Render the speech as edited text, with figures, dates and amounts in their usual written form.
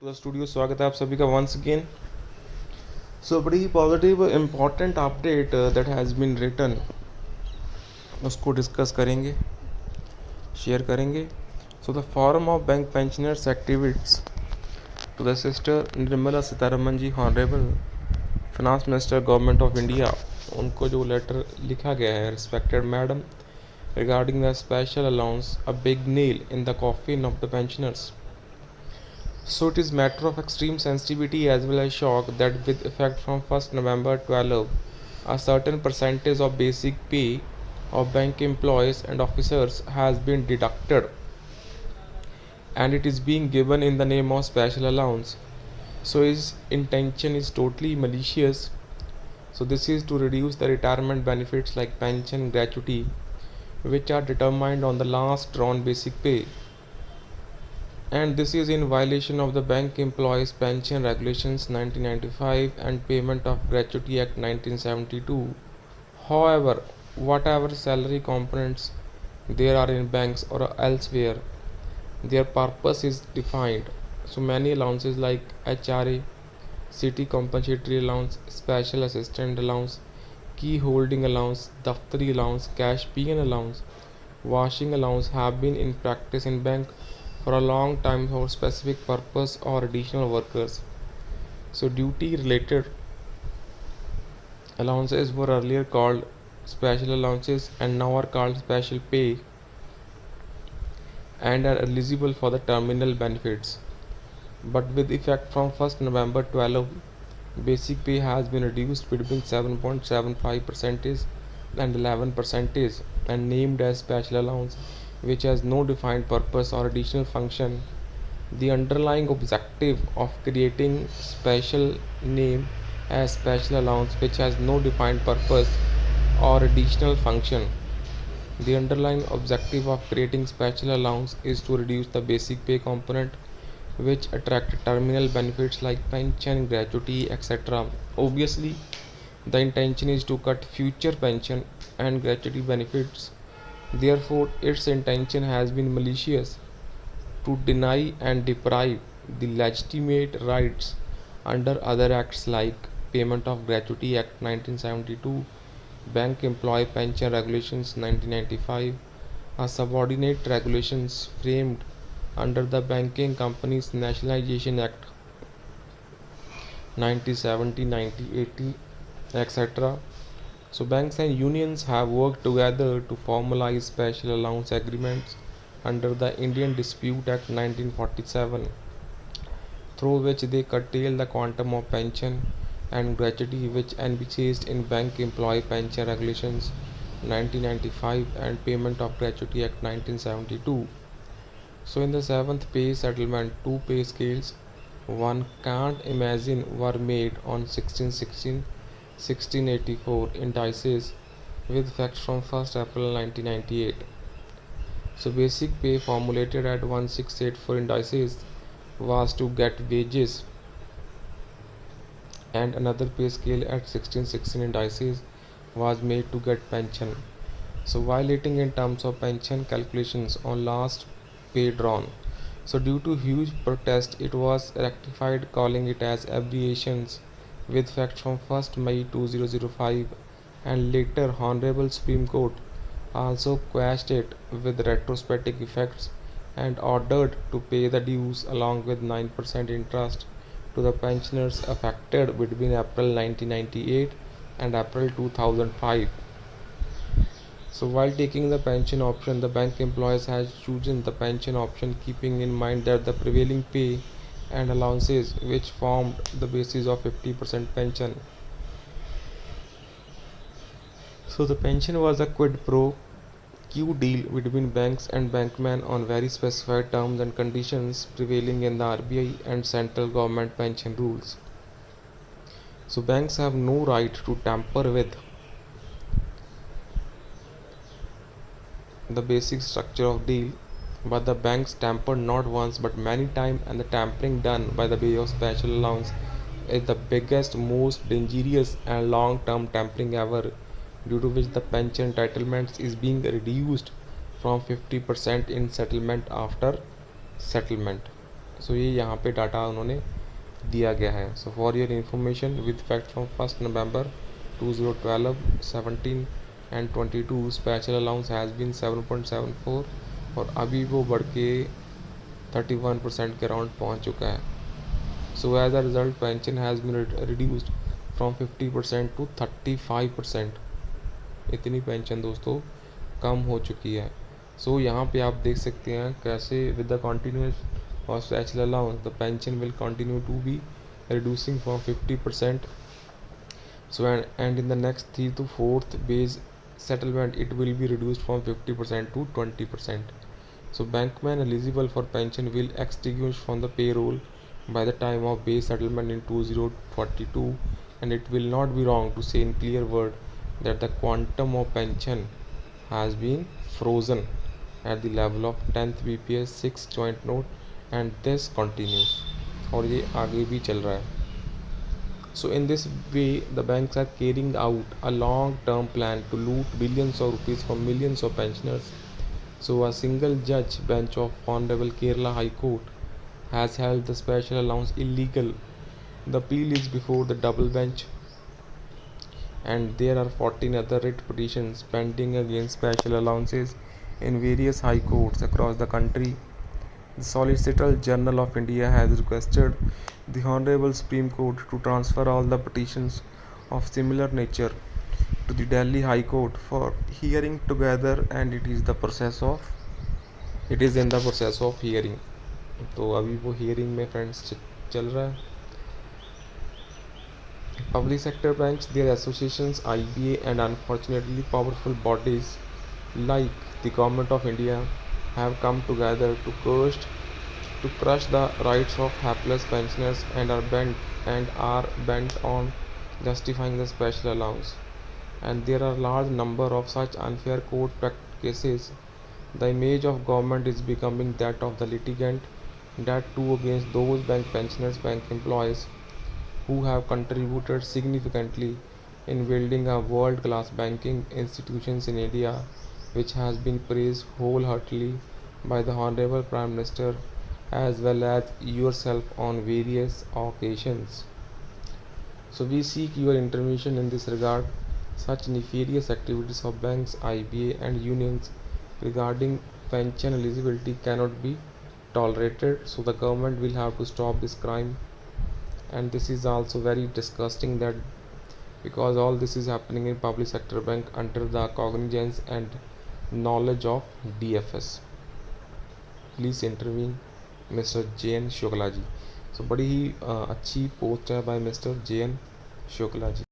To the studio. स्वागत है आप सभी का वंस अगेन। सो बड़ी positive important update that has been written, उसको डिस्कस करेंगे, शेयर करेंगे। So the forum of bank pensioners activities to the sister Nirmala Sitharaman ji, honourable finance minister government of India, उनको जो लेटर लिखा गया है, respected madam, regarding the special allowance, a big nail in the coffin of the pensioners. So it is matter of extreme sensitivity as well as shock that with effect from 1st November 12, a certain percentage of basic pay of bank employees and officers has been deducted, and it is being given in the name of special allowance. So his intention is totally malicious. So this is to reduce the retirement benefits like pension, gratuity, which are determined on the last drawn basic pay, and this is in violation of the Bank Employees Pension Regulations 1995 and Payment of Gratuity Act 1972. However, whatever salary components there are in banks or elsewhere, their purpose is defined. So many allowances like HRA, city compensatory allowance, special assistant allowance, key holding allowance, daftari allowance, cash PN allowance, washing allowance have been in practice in bank for a long time for specific purpose or additional workers. So duty related allowances were earlier called special allowances and now are called special pay and are eligible for the terminal benefits. But with effect from 1st November 12, basic pay has been reduced between 7.75% and 11% and named as special allowance, which has no defined purpose or additional function. The underlying objective of creating special name as special allowance, which has no defined purpose or additional function. The underlying objective of creating special allowance is to reduce the basic pay component, which attract terminal benefits like pension, gratuity, etc. Obviously, the intention is to cut future pension and gratuity benefits. Therefore, its intention has been malicious to deny and deprive the legitimate rights under other acts like Payment of Gratuity Act 1972, Bank Employee Pension Regulations 1995, a subordinate regulations framed under the Banking Companies Nationalization Act 1970, 1980, etc. So banks and unions have worked together to formalize special allowance agreements under the Indian Dispute Act 1947, through which they curtail the quantum of pension and gratuity which envisaged in Bank Employee Pension Regulations 1995 and Payment of Gratuity Act 1972. So in the seventh pay settlement, two pay scales one can't imagine were made on 1616 1684 indices with effect from 1st April 1998. So basic pay formulated at 1684 indices was to get wages, and another pay scale at 1616 indices was made to get pension. So violating in terms of pension calculations on last pay drawn. So due to huge protest, it was rectified, calling it as abbreviations with effect from 1st May 2005, and later Honorable Supreme Court also quashed it with retrospective effects and ordered to pay the dues along with 9% interest to the pensioners affected between April 1998 and April 2005. So while taking the pension option, the bank employees has chosen the pension option keeping in mind that the prevailing pay and allowances which formed the basis of 50% pension. So the pension was a quid pro quo deal between banks and bankmen on very specified terms and conditions prevailing in the RBI and central government pension rules. So banks have no right to tamper with the basic structure of deal, but the banks tampered not once but many times, and the tampering done by the way of special allowance is the biggest, most dangerous and long-term tampering ever, due to which the pension entitlements is being reduced from 50% in settlement after settlement. सो ये यहाँ पे data उन्होंने दिया गया है. So for your information, with fact from 1 November 2012, 17 and 22 special allowance has been 7.74 और अभी वो बढ़ के 31% के अराउंड पहुँच चुका है. So as a result pension has been reduced from 50% to 35%. इतनी पेंशन दोस्तों कम हो चुकी है. सो यहाँ पे आप देख सकते हैं कैसे विद द कंटिन्यूस और special allowance the pension will continue to be reducing from 50%. So and in the next 3 to 4th base settlement it will be reduced from 50% to 20%. So bankmen eligible for pension will extinguish from the payroll by the time of base settlement in 2042, and it will not be wrong to say in clear word that the quantum of pension has been frozen at the level of 10th BPS 6 joint note, and this continues और ये आगे भी चल रहा है. So in this way, the banks are carrying out a long-term plan to loot billions of rupees from millions of pensioners. So a single judge bench of Honorable Kerala High Court has held the special allowance illegal. The appeal is before the double bench, and there are 14 other writ petitions pending against special allowances in various high courts across the country. The Solicitor General of India has requested the Honorable Supreme Court to transfer all the petitions of similar nature to the Delhi High Court for hearing together, and it is in the process of hearing. तो अभी वो hearing में friends चल रहा है. Public sector banks, their associations, IBA, and unfortunately powerful bodies like the Government of India have come together to crush the rights of hapless pensioners and are bent on justifying the special allowance. And there are large number of such unfair court cases. The image of government is becoming that of the litigant, that too against those bank pensioners, bank employees who have contributed significantly in building a world-class banking institutions in India, which has been praised wholeheartedly by the Honorable Prime Minister as well as yourself on various occasions. So we seek your intervention in this regard. Such nefarious activities of banks, IBA and unions regarding pension eligibility cannot be tolerated. So the government will have to stop this crime, and this is also very disgusting that because all this is happening in public sector bank under the cognizance and knowledge of DFS. Please intervene mister J N Shukla ji. So बड़ी ही अच्छी post है by mister J N Shukla ji.